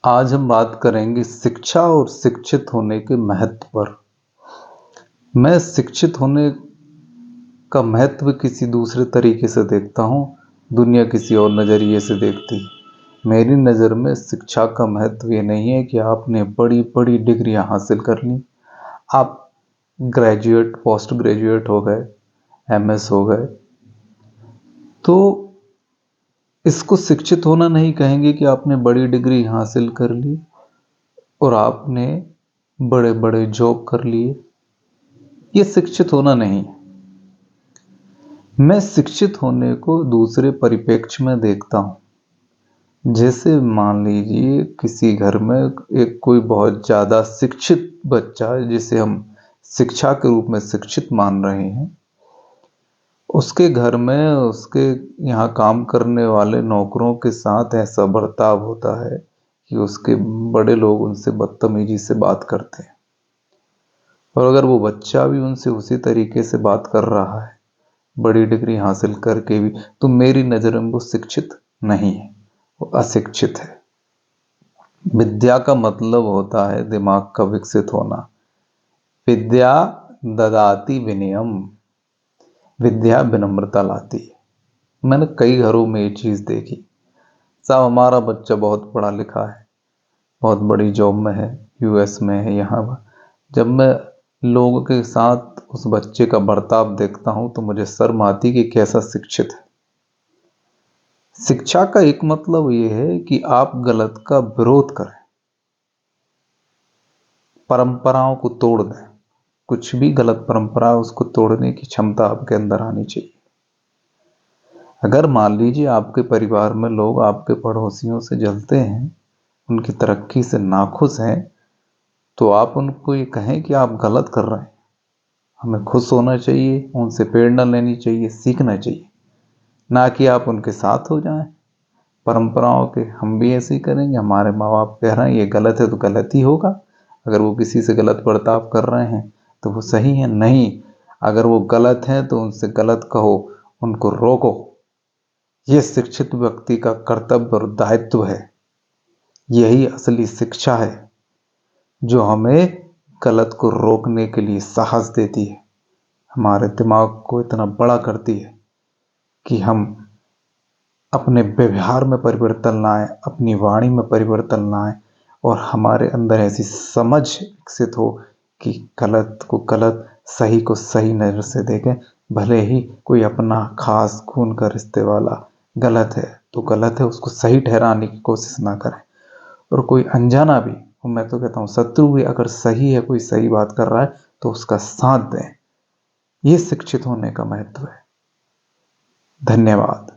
आज हम बात करेंगे शिक्षा और शिक्षित होने के महत्व पर। मैं शिक्षित होने का महत्व किसी दूसरे तरीके से देखता हूँ, दुनिया किसी और नज़रिए से देखती है। मेरी नज़र में शिक्षा का महत्व ये नहीं है कि आपने बड़ी बड़ी डिग्रियाँ हासिल कर ली, आप ग्रेजुएट पोस्ट ग्रेजुएट हो गए, एमएस हो गए, तो इसको शिक्षित होना नहीं कहेंगे कि आपने बड़ी डिग्री हासिल कर ली और आपने बड़े बड़े जॉब कर लिए। ये शिक्षित होना नहीं है। मैं शिक्षित होने को दूसरे परिप्रेक्ष्य में देखता हूँ। जैसे मान लीजिए किसी घर में एक कोई बहुत ज़्यादा शिक्षित बच्चा, जिसे हम शिक्षा के रूप में शिक्षित मान रहे हैं, उसके घर में उसके यहाँ काम करने वाले नौकरों के साथ ऐसा बर्ताव होता है कि उसके बड़े लोग उनसे बदतमीजी से बात करते हैं, और अगर वो बच्चा भी उनसे उसी तरीके से बात कर रहा है बड़ी डिग्री हासिल करके भी, तो मेरी नज़र में वो शिक्षित नहीं है, वो अशिक्षित है। विद्या का मतलब होता है दिमाग का विकसित होना। विद्या ददाति विनयम, विद्या विनम्रता लाती है। मैंने कई घरों में ये चीज़ देखी। साहब हमारा बच्चा बहुत पढ़ा लिखा है, बहुत बड़ी जॉब में है, यूएस में है, यहाँ जब मैं लोगों के साथ उस बच्चे का बर्ताव देखता हूँ तो मुझे शर्म आती कि कैसा शिक्षित है। शिक्षा का एक मतलब ये है कि आप गलत का विरोध करें, परंपराओं को तोड़ दें। कुछ भी गलत परंपरा है उसको तोड़ने की क्षमता आपके अंदर आनी चाहिए। अगर मान लीजिए आपके परिवार में लोग आपके पड़ोसियों से जलते हैं, उनकी तरक्की से नाखुश हैं, तो आप उनको ये कहें कि आप गलत कर रहे हैं। हमें खुश होना चाहिए, उनसे प्रेरणा लेनी चाहिए, सीखना चाहिए, ना कि आप उनके साथ हो जाएं। परंपराओं के हम भी ऐसे ही करेंगे। हमारे माँ बाप कह रहे हैं ये गलत है तो गलत ही होगा। अगर वो किसी से गलत बर्ताव कर रहे हैं तो वो सही है नहीं। अगर वो गलत हैं तो उनसे गलत कहो, उनको रोको। ये शिक्षित व्यक्ति का कर्तव्य और दायित्व है। यही असली शिक्षा है जो हमें गलत को रोकने के लिए साहस देती है, हमारे दिमाग को इतना बड़ा करती है कि हम अपने व्यवहार में परिवर्तन लाएं, अपनी वाणी में परिवर्तन लाएं, और हमारे अंदर ऐसी समझ विकसित हो कि गलत को गलत, सही को सही नज़र से देखें। भले ही कोई अपना खास खून का रिश्ते वाला गलत है तो गलत है, उसको सही ठहराने की कोशिश ना करें। और कोई अनजाना भी, और मैं तो कहता हूँ शत्रु भी, अगर सही है, कोई सही बात कर रहा है तो उसका साथ दें। ये शिक्षित होने का महत्व है। धन्यवाद।